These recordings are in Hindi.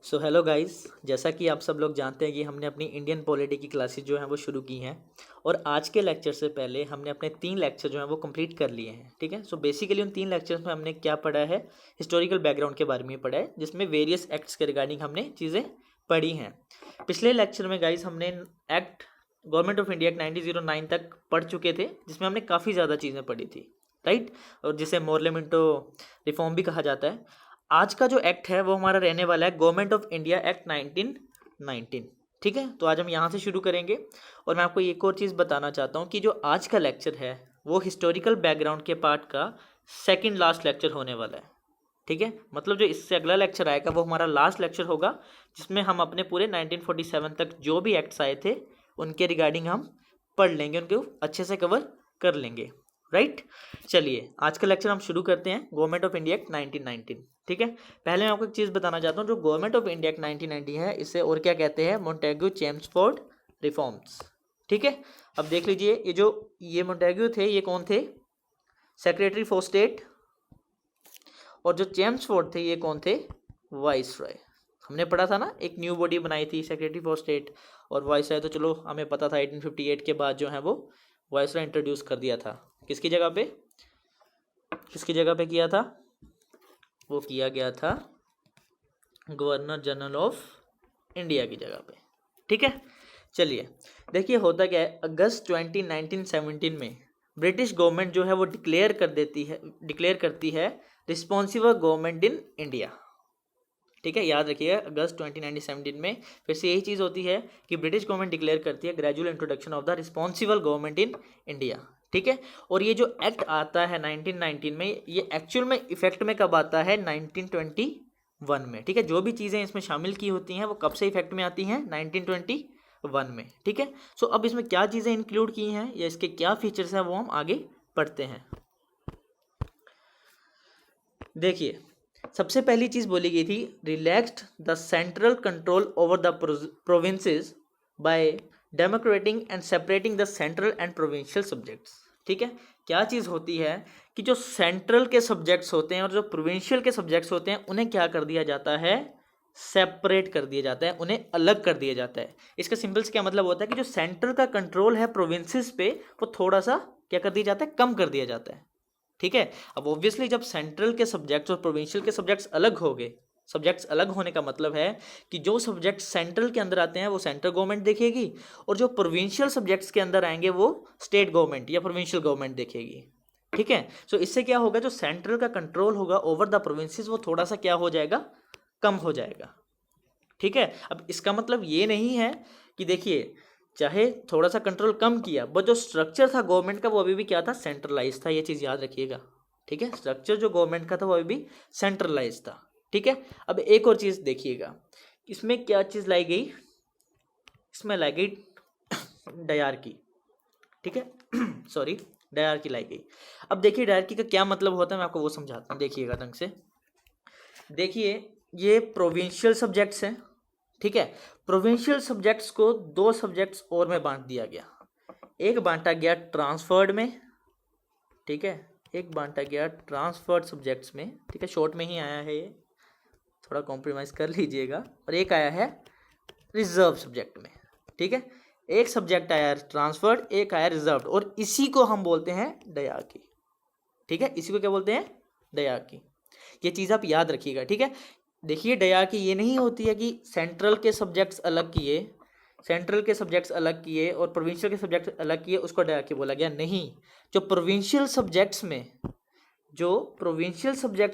सो हेलो गाइस, जैसा कि आप सब लोग जानते हैं कि हमने अपनी इंडियन पॉलिटी की क्लासेस जो हैं वो शुरू की हैं। और आज के लेक्चर से पहले हमने अपने 3 लेक्चर जो हैं वो कंप्लीट कर लिए हैं। ठीक है, सो बेसिकली उन 3 लेक्चर्स में हमने क्या पढ़ा है, हिस्टोरिकल बैकग्राउंड के बारे में पढ़ा है, जिसमें वेरियस एक्ट्स के रिगार्डिंग हमने चीज़ें पढ़ी हैं। पिछले लेक्चर में गाइस हमने act government of India act 1909 तक पढ़ चुके थे, जिसमें हमने काफ़ी ज़्यादा चीज़ें पढ़ी थी, राइट। और जिसे मोरलेमिंटो रिफॉर्म भी कहा जाता है। आज का जो एक्ट है वो हमारा रहने वाला है गवर्नमेंट ऑफ इंडिया एक्ट 1919। ठीक है, तो आज हम यहाँ से शुरू करेंगे। और मैं आपको एक और चीज़ बताना चाहता हूँ कि जो आज का लेक्चर है वो हिस्टोरिकल बैकग्राउंड के पार्ट का सेकंड लास्ट लेक्चर होने वाला है। ठीक है, मतलब जो इससे अगला लेक्चर आएगा वो हमारा लास्ट लेक्चर होगा, जिसमें हम अपने पूरे 1947 तक जो भी एक्ट्स आए थे उनके रिगार्डिंग हम पढ़ लेंगे, उनको अच्छे से कवर कर लेंगे, राइट। चलिए आज का लेक्चर हम शुरू करते हैं गवर्नमेंट ऑफ इंडिया एक्ट 1919। ठीक है, पहले मैं आपको एक चीज़ बताना चाहता हूँ, जो गवर्नमेंट ऑफ इंडिया एक्ट 1990 है इसे और क्या कहते हैं, मोंटेग्यू चेम्सफोर्ड रिफॉर्म्स। ठीक है, अब देख लीजिए ये मोंटेग्यू थे, ये कौन थे, सेक्रेटरी फॉर स्टेट। और जो चेम्सफोर्ड थे ये कौन थे, वाइस रॉय। हमने पढ़ा था ना, एक न्यू बॉडी बनाई थी सेक्रेटरी फॉर स्टेट और वाइस रॉय, तो चलो हमें पता था 1858 के बाद जो है वो वाइस रॉय इंट्रोड्यूस कर दिया था। किसकी जगह पे किया था, वो किया गया था गवर्नर जनरल ऑफ इंडिया की जगह पे। ठीक है, चलिए देखिए होता क्या है, अगस्त 20 1917 में ब्रिटिश गवर्नमेंट जो है वो डिक्लेयर करती है रिस्पॉन्सिबल गवर्नमेंट इन इंडिया। ठीक है, याद रखिएगा अगस्त 20 1917 में फिर से यही चीज़ होती है कि ब्रिटिश गवर्नमेंट डिक्लेयर करती है gradual introduction of the responsible government in India. ठीक है, और ये जो एक्ट आता है 1919 में, ये एक्चुअल में इफेक्ट में कब आता है, 1921 में। ठीक है, जो भी चीज़ें इसमें शामिल की होती हैं वो कब से इफेक्ट में आती हैं, 1921 में। ठीक है, सो अब इसमें क्या चीज़ें इंक्लूड की हैं या इसके क्या फीचर्स हैं वो हम आगे पढ़ते हैं। देखिए सबसे पहली चीज बोली गई थी, relaxed the central control over the provinces by democrating and separating the central and provincial subjects. ठीक है, क्या चीज होती है कि जो सेंट्रल के सब्जेक्ट्स होते हैं और जो प्रोविंशियल के सब्जेक्ट्स होते हैं उन्हें क्या कर दिया जाता है, सेपरेट कर दिया जाता है, उन्हें अलग कर दिया जाता है। इसका सिंपल से क्या मतलब होता है कि जो सेंट्रल का कंट्रोल है प्रोविंसेस पे वो थोड़ा सा क्या कर दिया जाता है, कम कर दिया जाता है। ठीक है, अब ऑब्वियसली जब सेंट्रल के सब्जेक्ट्स और प्रोविंशियल के सब्जेक्ट्स अलग हो गए, सब्जेक्ट्स अलग होने का मतलब है कि जो सब्जेक्ट सेंट्रल के अंदर आते हैं वो सेंट्रल गवर्नमेंट देखेगी, और जो प्रोविंशियल सब्जेक्ट्स के अंदर आएंगे वो स्टेट गवर्नमेंट या प्रोविंशियल गवर्नमेंट देखेगी। ठीक है, सो इससे क्या होगा, जो सेंट्रल का कंट्रोल होगा ओवर द प्रोविंसेस वो थोड़ा सा क्या हो जाएगा, कम हो जाएगा। ठीक है, अब इसका मतलब ये नहीं है कि देखिए चाहे थोड़ा सा कंट्रोल कम किया बट जो स्ट्रक्चर था गवर्नमेंट का वो अभी भी क्या था, सेंट्रलाइज था। ये चीज़ याद रखिएगा। ठीक है, स्ट्रक्चर जो गवर्नमेंट का था वो अभी भी सेंट्रलाइज था। ठीक है, अब एक और चीज़ देखिएगा, इसमें क्या चीज़ लाई गई, इसमें लाई गई डायरकी। ठीक है सॉरी, डायरकी लाई गई। अब देखिए डायरकी का क्या मतलब होता है, मैं आपको वो समझाता हूँ, देखिएगा ढंग से। देखिए ये प्रोविंशियल सब्जेक्ट्स हैं। ठीक है, प्रोविंशियल सब्जेक्ट्स को 2 सब्जेक्ट्स और में बांट दिया गया। एक बांटा गया ट्रांसफर्ड में, ठीक है, एक बांटा गया ट्रांसफर्ड सब्जेक्ट्स में। ठीक है, शॉर्ट में ही आया है ये, थोड़ा कॉम्प्रोमाइज़ कर लीजिएगा। और एक आया है रिजर्व सब्जेक्ट में। ठीक है, एक सब्जेक्ट आया ट्रांसफर्ड, एक आया रिजर्व्ड, और इसी को हम बोलते हैं डायरकी। ठीक है, इसी को क्या बोलते हैं, डायरकी। ये चीज़ आप याद रखिएगा। ठीक है, देखिए डायरकी ये नहीं होती है कि सेंट्रल के सब्जेक्ट्स अलग किए, और प्रोविंशियल के सब्जेक्ट्स अलग किए, उसको डायरकी बोला गया। नहीं, जो प्रोविंशियल सब्जेक्ट्स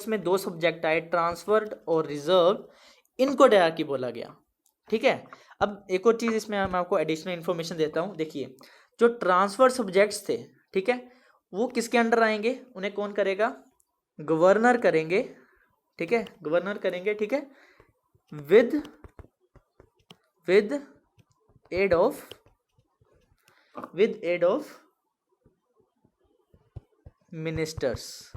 में 2 सब्जेक्ट आए, ट्रांसफर्ड और रिजर्व, इनको डायरकी बोला गया। ठीक है, अब एक और चीज़ इसमें मैं आपको एडिशनल इन्फॉर्मेशन देता हूँ। देखिए जो ट्रांसफर सब्जेक्ट्स थे, ठीक है, वो किसके अंडर आएंगे, उन्हें कौन करेगा, गवर्नर करेंगे। ठीक है, गवर्नर करेंगे। ठीक है, with aid of ministers,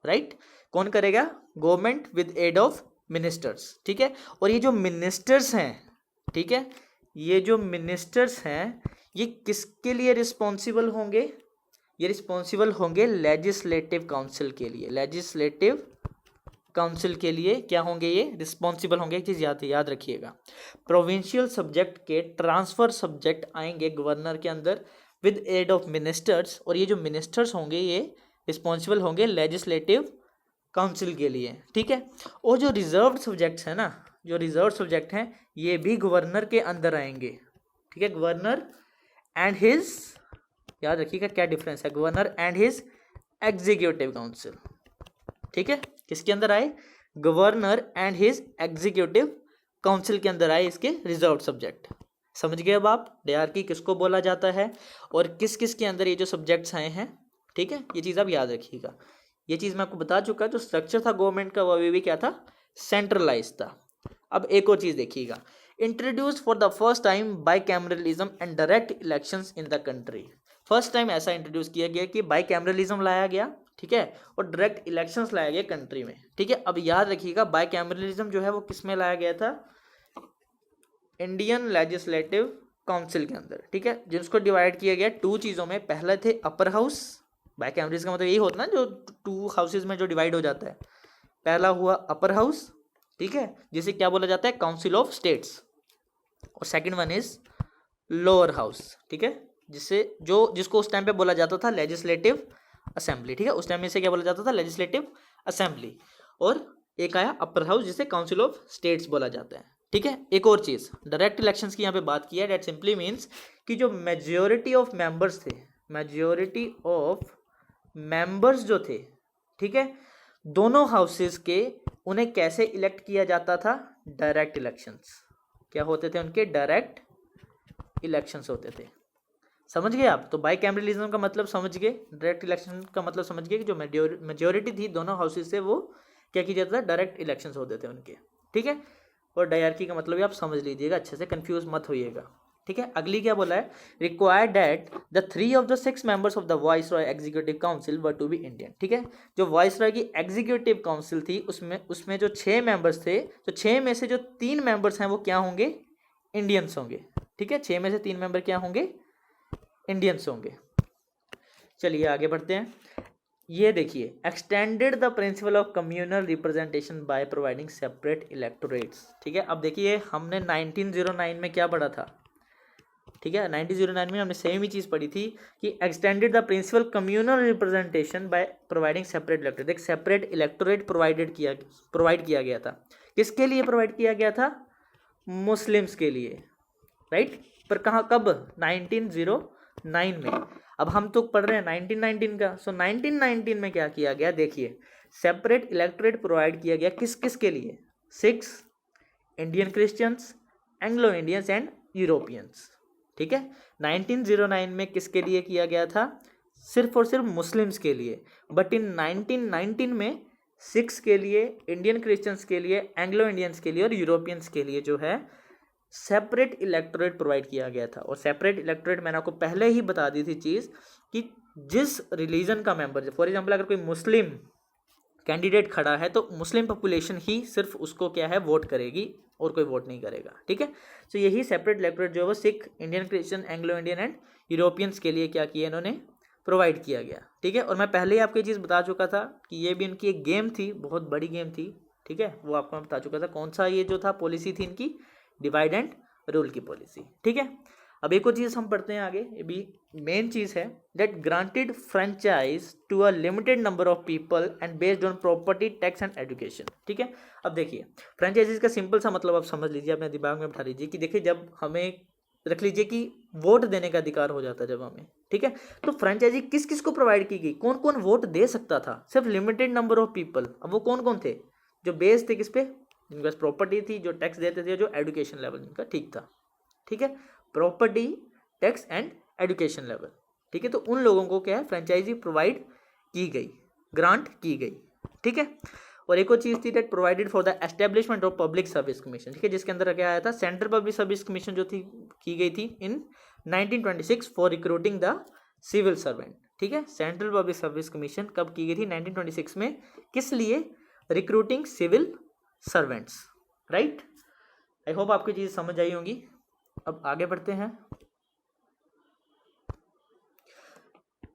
right. कौन करेगा, government with aid of ministers. ठीक है, और ये जो मिनिस्टर्स हैं, ठीक है, ये जो मिनिस्टर्स हैं ये किसके लिए रिस्पॉन्सिबल होंगे, ये रिस्पॉन्सिबल होंगे लेजिस्लेटिव काउंसिल के लिए, लेजिस्लेटिव काउंसिल के लिए क्या होंगे, ये रिस्पॉन्सिबल होंगे। एक चीज़ याद रखिएगा, प्रोविंशियल सब्जेक्ट के ट्रांसफर सब्जेक्ट आएंगे गवर्नर के अंदर विद एड ऑफ मिनिस्टर्स, और ये जो मिनिस्टर्स होंगे ये रिस्पॉन्सिबल होंगे लेजिस्लेटिव काउंसिल के लिए, ठीक है। और जो रिजर्व सब्जेक्ट्स हैं ना, जो रिजर्व सब्जेक्ट हैं ये भी गवर्नर के अंदर आएंगे, ठीक है। गवर्नर एंड हिज, याद रखिएगा क्या डिफरेंस है, governor and his executive council, ठीक है। किसके अंदर आए, governor and his executive council के अंदर आए इसके रिजर्व सब्जेक्ट। समझ गए अब आप डायरकी किसको बोला जाता है और किस किस के अंदर ये जो सब्जेक्ट्स आए हैं, ठीक है। ये चीज़ आप याद रखिएगा। ये चीज़ मैं आपको बता चुका, जो स्ट्रक्चर था गवर्नमेंट का वो अभी भी क्या था, सेंट्रलाइज था। अब एक और चीज़ देखिएगा, introduce for the first time by cameralism and direct elections in the country. First time ऐसा इंट्रोड्यूस किया गया कि बाई कैमरलिज्म लाया गया, ठीक है, और डायरेक्ट इलेक्शंस लाया गया कंट्री में, ठीक है। अब याद रखिएगा बाई कैमरलिज्म जो है वो किस में लाया गया था, इंडियन लेजिस्लेटिव काउंसिल के अंदर, ठीक है, जिसको डिवाइड किया गया टू चीज़ों में। पहले थे अपर हाउस, बाई कैमरलिज्म का मतलब यही होता है ना जो टू हाउसेज में जो डिवाइड हो जाता है। पहला हुआ अपर हाउस, ठीक है, जिसे क्या बोला जाता है, काउंसिल ऑफ स्टेट्स, और second one is lower house, ठीक है, जिसको उस टाइम पे बोला जाता था लेजिस्लेटिव असेंबली, ठीक है। उस टाइम में इसे क्या बोला जाता था, लेजिस्लेटिव असेंबली। और एक आया अपर हाउस जिसे काउंसिल ऑफ स्टेट्स बोला जाता है, ठीक है। एक और चीज़ डायरेक्ट इलेक्शंस की यहाँ पे बात की है, डेट सिंपली मीन्स कि जो मेजोरिटी ऑफ मेंबर्स थे, मेजोरिटी ऑफ मेंबर्स जो थे, ठीक है, दोनों हाउसेस के, उन्हें कैसे इलेक्ट किया जाता था, डायरेक्ट इलेक्शंस। क्या होते थे उनके, डायरेक्ट इलेक्शंस होते थे। समझ गए आप, तो बाई कैमरलिज्म का मतलब समझ गए, डायरेक्ट इलेक्शन का मतलब समझ गए कि जो मेजोरिटी थी दोनों हाउसेस से वो क्या किया जाता था, डायरेक्ट इलेक्शंस होते थे उनके, ठीक है। और डायरकी का मतलब भी आप समझ लीजिएगा, अच्छे से कंफ्यूज मत होइएगा, ठीक है। अगली क्या बोला है, required that the 3 of the 6 members of the viceroy executive council were to be Indian, ठीक है। जो वाइसरॉय की एग्जीक्यूटिव काउंसिल थी उसमें जो 6 मेंबर्स थे, तो 6 में से जो 3 मेंबर्स हैं वो क्या होंगे, इंडियंस होंगे, ठीक है। 6 में से 3 मेंबर क्या होंगे, इंडियंस होंगे। चलिए आगे बढ़ते हैं। ये देखिए, extended the principle of communal representation by providing separate electorates, ठीक है। अब देखिए हमने 1909 में क्या पढ़ा था, ठीक है, 1909 में हमने सेम ही चीज़ पढ़ी थी कि extended the principle communal representation by providing separate electorate. एक सेपरेट इलेक्टोरेट प्रोवाइड किया गया था। किसके लिए प्रोवाइड किया गया था, मुस्लिम्स के लिए, राइट। पर कहाँ, कब, 1909 में। अब हम तो पढ़ रहे हैं 1919 का, सो 1919 में क्या किया गया, देखिए सेपरेट इलेक्टोरेट प्रोवाइड किया गया किस किस के लिए, 6 Indian Christians, Anglo Indians and Europeans, ठीक है। 1909 में किसके लिए किया गया था, सिर्फ और सिर्फ मुस्लिम्स के लिए। बट इन 1919 में 6 के लिए, इंडियन क्रिश्चियंस के लिए, एंग्लो इंडियंस के लिए और यूरोपियंस के लिए जो है सेपरेट इलेक्टोरेट प्रोवाइड किया गया था। और सेपरेट इलेक्टोरेट मैंने आपको पहले ही बता दी थी चीज़ कि जिस रिलीजन का मेंबर, फॉर एग्जांपल अगर कोई मुस्लिम कैंडिडेट खड़ा है तो मुस्लिम पॉपुलेशन ही सिर्फ उसको क्या है, वोट करेगी और कोई वोट नहीं करेगा, ठीक है। तो यही सेपरेट इलेक्टोरेट जो है वो Sikh, Indian Christian, Anglo Indian and Europeans के लिए क्या किया इन्होंने, प्रोवाइड किया गया, ठीक है। और मैं पहले ही आपको ये चीज़ बता चुका था कि ये भी इनकी एक गेम थी, बहुत बड़ी गेम थी, ठीक है। वो आपको मैं बता चुका था कौन सा ये जो था पॉलिसी थी इनकी, डिवाइड एंड रूल की पॉलिसी, ठीक है। अब एक और चीज़ हम पढ़ते हैं आगे, ये भी मेन चीज़ है, that granted franchise to a limited number of people and based on property, tax and education, ठीक है। अब देखिए फ्रेंचाइजीज का सिंपल सा मतलब आप समझ लीजिए, अपने दिमाग में बिठा लीजिए कि देखिए जब हमें रख लीजिए कि वोट देने का अधिकार हो जाता है जब हमें, ठीक है, तो फ्रेंचाइजी किस किस को प्रोवाइड की गई, कौन कौन वोट दे सकता था, सिर्फ लिमिटेड नंबर ऑफ पीपल। अब वो कौन कौन थे, जो बेस्ड थे किस पे, जिनके पास प्रॉपर्टी थी, जो टैक्स देते थे, जो एजुकेशन लेवल जिनका ठीक था, ठीक है, property, tax and education level, ठीक है। तो उन लोगों को क्या है, फ्रेंचाइजी प्रोवाइड की गई, ग्रांट की गई, ठीक है। और एक और चीज़ थी, that provided for the establishment of public service commission, ठीक है, जिसके अंदर क्या आया था, सेंट्रल पब्लिक सर्विस कमीशन जो थी की गई थी in 1926 for recruiting the civil servant, ठीक है। सेंट्रल पब्लिक सर्विस कमीशन कब की गई थी, 1926 में, किस लिए, recruiting civil servants, right. I hope आपकी चीज़ समझ आई होंगी। अब आगे बढ़ते हैं।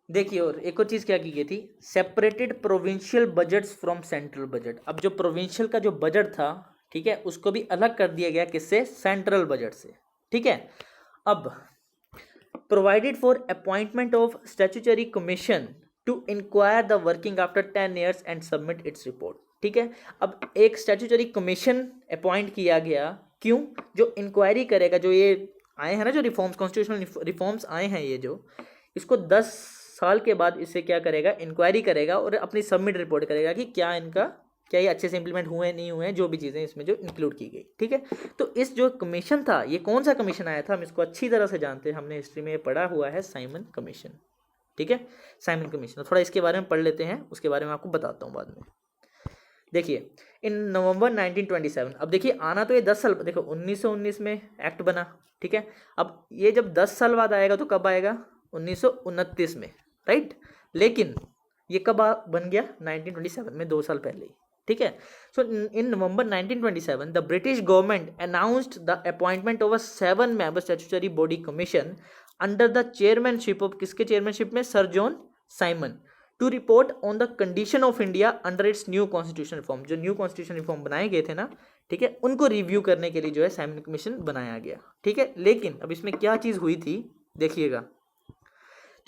देखिए और एक और चीज़ क्या की गई थी, separated provincial budgets from central budget. अब जो प्रोविंशियल का जो बजट था, ठीक है, उसको भी अलग कर दिया गया, किससे, सेंट्रल बजट से, ठीक है। अब provided for appointment of statutory commission to inquire the working after 10 years and submit its report, ठीक है। अब एक स्टैट्यूटरी कमीशन अपॉइंट किया गया, क्यों, जो इंक्वायरी करेगा, जो ये आए हैं ना, जो रिफॉर्म्स, कॉन्स्टिट्यूशनल रिफॉर्म्स आए हैं, ये जो इसको 10 साल के बाद इसे क्या करेगा, इंक्वायरी करेगा और अपनी सबमिट रिपोर्ट करेगा कि क्या ये अच्छे से इंप्लीमेंट हुए नहीं हुए, जो भी चीज़ें इसमें जो इंक्लूड की गई, ठीक है। तो इस जो कमीशन था, ये कौन सा कमीशन आया था, हम इसको अच्छी तरह से जानते हैं, हमने हिस्ट्री में पढ़ा हुआ है, साइमन कमीशन, ठीक है। साइमन कमीशन, थोड़ा इसके बारे में पढ़ लेते हैं, उसके बारे में आपको बताता हूँ बाद में। देखिए इन नवंबर 1927, अब देखिए आना तो ये 10 साल, देखो 1919 में एक्ट बना, ठीक है। अब ये जब 10 साल बाद आएगा तो कब आएगा, 1929 में, राइट। लेकिन ये कब बन गया, 1927 में, 2 साल पहले ही, ठीक है। So in November 1927 the British government announced the appointment of a 7 member statutory body commission under the chairmanship of, किसके चेयरमैनशिप में, sir John Simon, to report on the condition of India under its new constitution reform. जो न्यू कॉन्स्टिट्यूशन रिफॉर्म बनाए गए थे ना, ठीक है, उनको रिव्यू करने के लिए जो है साइमन कमीशन बनाया गया, ठीक है। लेकिन अब इसमें क्या चीज़ हुई थी, देखिएगा,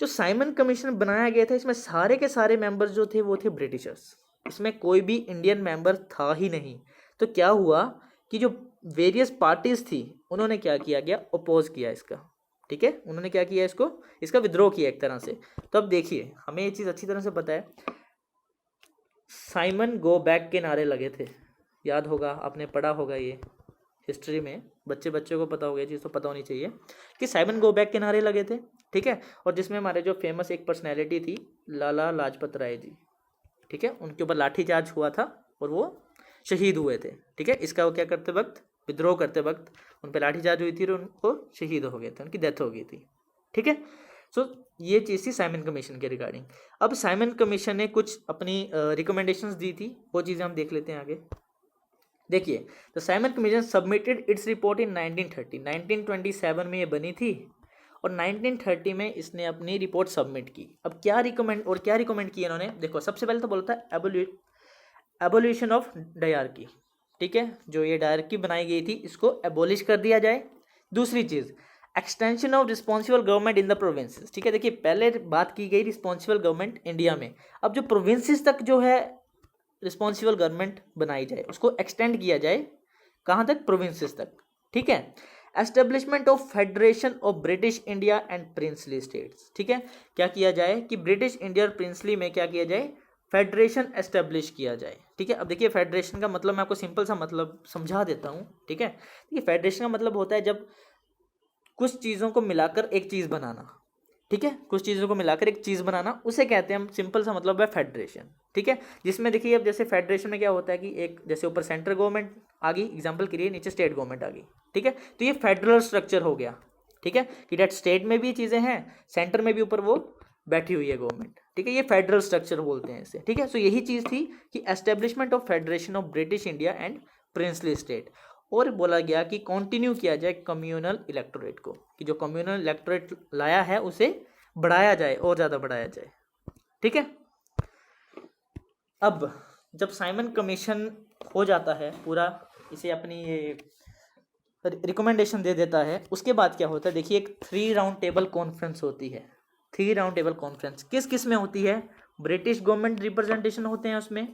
जो साइमन कमीशन बनाया गया था, इसमें सारे के सारे मेंबर्स जो थे वो थे ब्रिटिशर्स, इसमें कोई भी इंडियन मेंबर था ही नहीं। तो क्या हुआ कि जो वेरियस पार्टीज थी, उन्होंने क्या किया गया, अपोज किया इसका, ठीक है, उन्होंने क्या किया, इसका विद्रोह किया एक तरह से। तो अब देखिए, हमें ये चीज़ अच्छी तरह से पता है, साइमन गो बैक के नारे लगे थे, याद होगा, आपने पढ़ा होगा ये हिस्ट्री में, बच्चों को पता होगा, ये चीज़ तो पता होनी चाहिए कि साइमन गो बैक के नारे लगे थे, ठीक है। और जिसमें हमारे जो फेमस एक पर्सनैलिटी थी, लाला लाजपत राय जी, ठीक है, उनके ऊपर लाठीचार्ज हुआ था और वो शहीद हुए थे, ठीक है। इसका वो क्या करते वक्त, विद्रोह करते वक्त उन पर लाठीचार्ज हुई थी और उनको शहीद हो गए थे, उनकी डेथ हो गई थी, ठीक है। सो ये चीज़ थी साइमन कमीशन के रिगार्डिंग। अब साइमन कमीशन ने कुछ अपनी रिकमेंडेशंस दी थी, वो चीज़ें हम देख लेते हैं आगे। देखिए, the Simon commission submitted its report इन 1930, 1927 में ये बनी थी और 1930 में इसने अपनी रिपोर्ट सबमिट की। अब क्या रिकमेंड किया इन्होंने, देखो सबसे पहले तो बोलता है एबोल्यूशन ऑफ डायरकी, ठीक है, जो ये डायरकी बनाई गई थी इसको एबोलिश कर दिया जाए। दूसरी चीज़, extension of responsible government in the provinces, ठीक है। देखिए पहले बात की गई रिस्पॉन्सिबल गवर्नमेंट इंडिया में, अब जो प्रोविंसेस तक जो है रिस्पॉन्सिबल गवर्नमेंट बनाई जाए, उसको एक्सटेंड किया जाए, कहाँ तक, प्रोविंसेस तक, ठीक है। Establishment of federation of British India and princely states, ठीक है, क्या किया जाए कि ब्रिटिश इंडिया और प्रिंसली में क्या किया जाए, फेडरेशन एस्टेब्लिश किया जाए, ठीक है। अब देखिए फेडरेशन का मतलब मैं आपको सिंपल सा मतलब समझा देता हूँ, ठीक है। देखिए फेडरेशन का मतलब होता है जब कुछ चीज़ों को मिलाकर एक चीज़ बनाना, ठीक है, कुछ चीज़ों को मिलाकर एक चीज़ बनाना, उसे कहते हैं हम, सिंपल सा मतलब है फेडरेशन, ठीक है। जिसमें देखिए अब जैसे फेडरेशन में क्या होता है कि एक जैसे ऊपर सेंट्रल गवर्नमेंट आ गई एग्जांपल के लिए, नीचे स्टेट गवर्नमेंट आ गई, ठीक है। तो ये फेडरल स्ट्रक्चर हो गया, ठीक है, कि डेट स्टेट में भी चीज़ें हैं, सेंटर में भी ऊपर वो बैठी हुई है गवर्नमेंट, ठीक है, ये फेडरल स्ट्रक्चर बोलते हैं इसे, ठीक है। सो यही चीज़ थी कि establishment of federation of British India and princely state. और बोला गया कि कंटिन्यू किया जाए कम्युनल इलेक्टोरेट को, कि जो कम्युनल इलेक्टोरेट लाया है उसे बढ़ाया जाए और ज़्यादा बढ़ाया जाए, ठीक है। अब जब साइमन कमीशन हो जाता है पूरा, इसे अपनी ये रिकमेंडेशन दे देता है, उसके बाद क्या होता है, देखिए एक 3 राउंड टेबल कॉन्फ्रेंस होती है। 3 राउंड टेबल कॉन्फ्रेंस किस किस में होती है, ब्रिटिश गवर्नमेंट रिप्रेजेंटेशन होते हैं उसमें,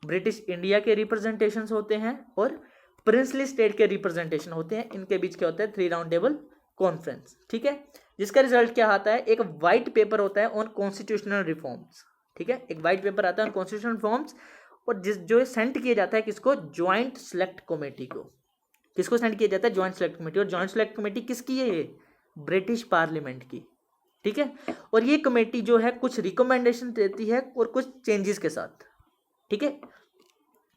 ब्रिटिश इंडिया के रिप्रेजेंटेशन होते हैं और प्रिंसली स्टेट के रिप्रेजेंटेशन होते हैं। इनके बीच क्या होता है, 3 राउंड टेबल कॉन्फ्रेंस, ठीक है। जिसका रिजल्ट क्या आता है, एक वाइट पेपर होता है ऑन कॉन्स्टिट्यूशनल रिफॉर्म्स, ठीक है, एक वाइट पेपर आता है ऑन कॉन्स्टिट्यूशनल रिफॉर्म्स, और जो सेंड किया जाता है किसको, ज्वाइंट सेलेक्ट कमेटी को। किसको सेंड किया जाता है, ज्वाइंट सेलेक्ट कमेटी। और ज्वाइंट सेलेक्ट कमेटी किसकी है, ये ब्रिटिश पार्लियामेंट की, ठीक है। और ये कमेटी जो है कुछ रिकमेंडेशन देती है और कुछ चेंजेस के साथ, ठीक है।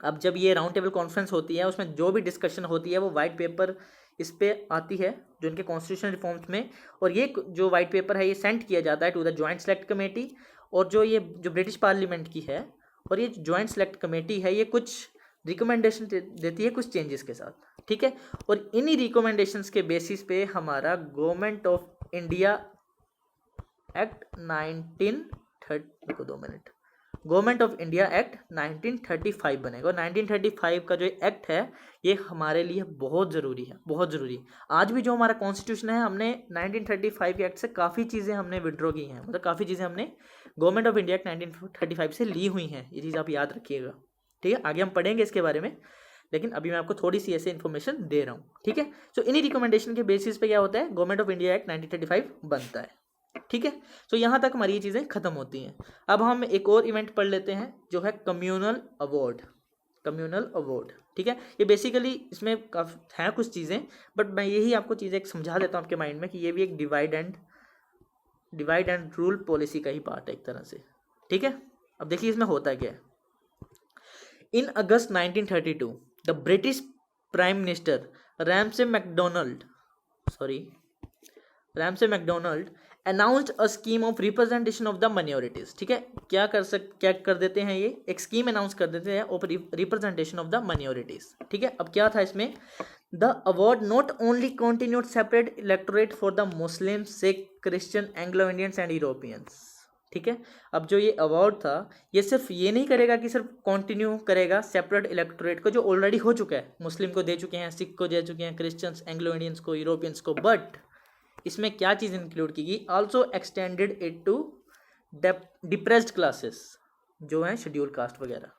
अब जब ये राउंड टेबल कॉन्फ्रेंस होती है, उसमें जो भी डिस्कशन होती है वो वाइट पेपर इस पे आती है जो इनके कॉन्स्टिट्यूशन रिफॉर्म्स में, और ये जो वाइट पेपर है ये सेंड किया जाता है to the joint select committee. और जो ब्रिटिश पार्लियामेंट की है और ये ज्वाइंट सेलेक्ट कमेटी है, ये कुछ रिकमेंडेशन देती है कुछ चेंजेस के साथ, ठीक है। और इन्हीं रिकमेंडेशंस के बेसिस पे हमारा government of India act 1930, 2 minute, government of India act 1935 बनेगा। और 1935 का जो एक्ट है ये हमारे लिए बहुत ज़रूरी है, बहुत ज़रूरी। आज भी जो हमारा कॉन्स्टिट्यूशन है, हमने 1935 के एक्ट से काफ़ी चीज़ें हमने विड्रॉ की हैं, मतलब काफ़ी चीज़ें हमने गवर्नमेंट ऑफ इंडिया एक्ट 1935 से ली हुई हैं। ये चीज़ आप याद रखिएगा, ठीक है। आगे हम पढ़ेंगे इसके बारे में, लेकिन अभी मैं आपको थोड़ी सी ऐसे इन्फॉर्मेशन दे रहा हूँ, ठीक है। सो इन्हीं रिकमेंडेशन के बेसिस पे क्या होता है, गवर्नमेंट ऑफ इंडिया एक्ट 1935 बनता है, ठीक है। सो यहाँ तक हमारी ये चीज़ें खत्म होती हैं। अब हम एक और इवेंट पढ़ लेते हैं जो है कम्युनल अवार्ड। कम्युनल अवार्ड, ठीक है। ये बेसिकली इसमें काफ़ी हैं कुछ चीज़ें, बट मैं यही आपको चीज़ें एक समझा देता हूँ आपके माइंड में कि ये भी एक डिवाइड एंड रूल पॉलिसी का ही पार्ट है एक तरह से, ठीक है। अब देखिए इसमें होता क्या है। इन अगस्त 1932 the British prime minister Ramsay McDonald announced a scheme of representation of the minorities, ठीक है। क्या कर देते हैं, ये एक स्कीम अनाउंस कर देते हैं of representation of the minorities, ठीक है। अब क्या था इसमें, the award not only continued separate electorate for the Muslim, Sikh, Christian, Anglo Indians and Europeans, ठीक है। अब जो ये अवार्ड था ये सिर्फ ये नहीं करेगा कि सिर्फ कंटिन्यू करेगा सेपरेट इलेक्टोरेट को जो ऑलरेडी हो चुका है, मुस्लिम को दे चुके हैं, सिख को दे चुके हैं, क्रिश्चियंस, एंग्लो इंडियंस को, यूरोपियंस को, बट इसमें क्या चीज़ इंक्लूड की गई, also extended it to depressed classes जो हैं शेड्यूल कास्ट वगैरह,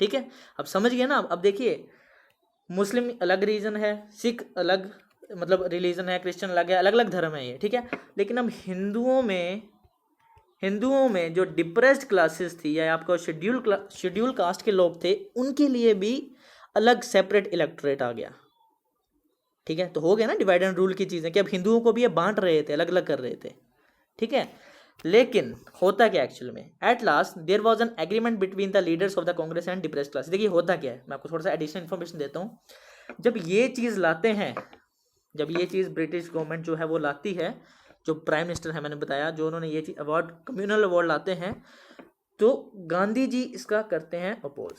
ठीक है। अब समझ गए ना। अब देखिए मुस्लिम अलग रीजन है, सिख अलग मतलब रिलीजन है, क्रिश्चियन अलग है, अलग अलग धर्म है ये, ठीक है। लेकिन अब हिंदुओं में जो डिप्रेस्ड क्लासेस थी या आपको शेड्यूल कास्ट के लोग थे, उनके लिए भी अलग सेपरेट इलेक्टोरेट आ गया, ठीक है। तो हो गया ना डिवाइड एंड रूल की चीज़ें कि अब हिंदुओं को भी ये बांट रहे थे, अलग अलग कर रहे थे, ठीक है। लेकिन होता क्या एक्चुअल में, at last there was an agreement between the leaders of the Congress and depressed class. देखिए होता क्या है, मैं आपको थोड़ा सा एडिशनल इन्फॉर्मेशन देता हूँ। जब ये चीज़ ब्रिटिश गवर्नमेंट जो है वो लाती है, जो प्राइम मिनिस्टर है मैंने बताया, जो उन्होंने ये चीज़ अवार्ड, कम्युनल अवार्ड लाते हैं, तो गांधी जी इसका करते हैं अपोज।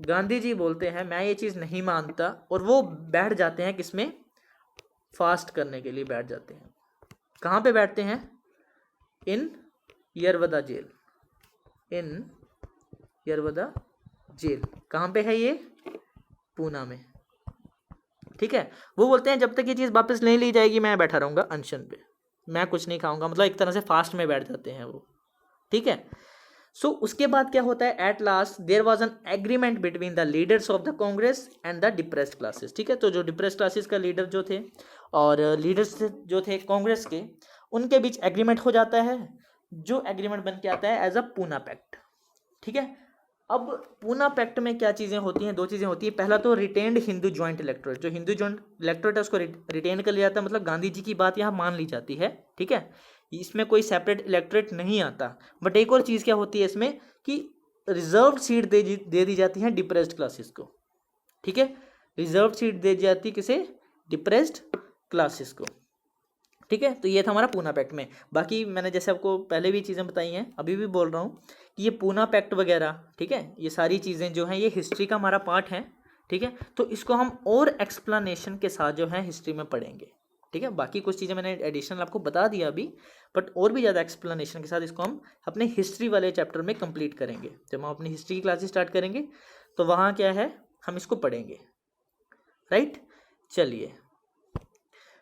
गांधी जी बोलते हैं मैं ये चीज़ नहीं मानता, और वो बैठ जाते हैं किसमें, फास्ट करने के लिए बैठ जाते हैं। कहाँ पे बैठते हैं, इन यरवदा जेल। कहाँ पे है ये, पूना में, ठीक है। वो बोलते हैं जब तक ये चीज़ वापस नहीं ली जाएगी मैं बैठा रहूँगा अनशन पे, मैं कुछ नहीं खाऊंगा, मतलब एक तरह से फास्ट में बैठ जाते हैं वो, ठीक है। सो उसके बाद क्या होता है, at last there was an agreement between the leaders of the Congress and the depressed classes, ठीक है। तो जो डिप्रेस्ड क्लासेस का लीडर जो थे और लीडर्स जो थे कांग्रेस के, उनके बीच एग्रीमेंट हो जाता है, जो एग्रीमेंट बन के आता है एज अ पूना पैक्ट, ठीक है। अब पूना पैक्ट में क्या चीज़ें होती हैं, 2 चीज़ें होती हैं। पहला तो रिटेन्ड हिंदू जॉइंट इलेक्टोरेट, जो हिंदू जॉइंट इलेक्टोरेट है उसको रिटेन कर लिया जाता है, मतलब गांधी जी की बात यहाँ मान ली जाती है, ठीक है। इसमें कोई सेपरेट इलेक्टोरेट नहीं आता। बट एक और चीज़ क्या होती है इसमें कि रिजर्व्ड सीट दे दी जाती है डिप्रेस्ड क्लासेस को, ठीक है। रिजर्व्ड सीट दे दी जाती किसे, डिप्रेस्ड क्लासेस को, ठीक है। तो ये था हमारा पूना पैक्ट में। बाकी मैंने जैसे आपको पहले भी चीज़ें बताई हैं, अभी भी बोल रहा हूँ कि ये पूना पैक्ट वगैरह, ठीक है, ये सारी चीज़ें जो हैं ये हिस्ट्री का हमारा पार्ट है, ठीक है। तो इसको हम और एक्सप्लेनेशन के साथ जो है हिस्ट्री में पढ़ेंगे, ठीक है। बाकी कुछ चीज़ें मैंने एडिशनल आपको बता दिया अभी, बट और भी ज़्यादा एक्सप्लेनेशन के साथ इसको हम अपने हिस्ट्री वाले चैप्टर में कंप्लीट करेंगे। जब हम अपनी हिस्ट्री की क्लासेस स्टार्ट करेंगे तो वहाँ क्या है, हम इसको पढ़ेंगे, राइट। चलिए,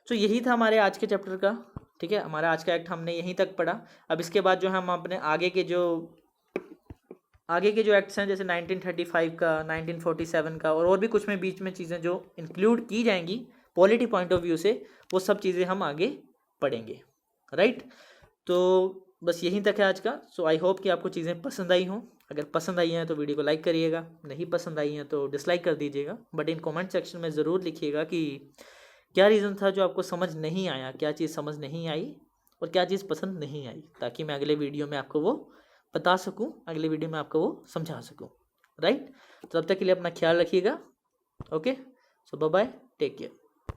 तो यही था हमारे आज के चैप्टर का, ठीक है। हमारा आज का एक्ट हमने यहीं तक पढ़ा। अब इसके बाद जो हम अपने आगे के जो एक्ट्स हैं, जैसे 1935 का, 1947 का, और भी कुछ में बीच में चीज़ें जो इंक्लूड की जाएंगी पॉलिटी पॉइंट ऑफ व्यू से, वो सब चीज़ें हम आगे पढ़ेंगे, राइट। तो बस यहीं तक है आज का। सो आई होप कि आपको चीज़ें पसंद आई हों। अगर पसंद आई हैं तो वीडियो को लाइक करिएगा, नहीं पसंद आई हैं तो डिसलाइक कर दीजिएगा। बट इन कमेंट सेक्शन में ज़रूर लिखिएगा कि क्या रीज़न था जो आपको समझ नहीं आया, क्या चीज़ समझ नहीं आई और क्या चीज़ पसंद नहीं आई, ताकि मैं अगले वीडियो में आपको वो बता सकूं, अगले वीडियो में आपको वो समझा सकूं, राइट। तो तब तक के लिए अपना ख्याल रखिएगा। ओके, सो बाय बाय, टेक केयर।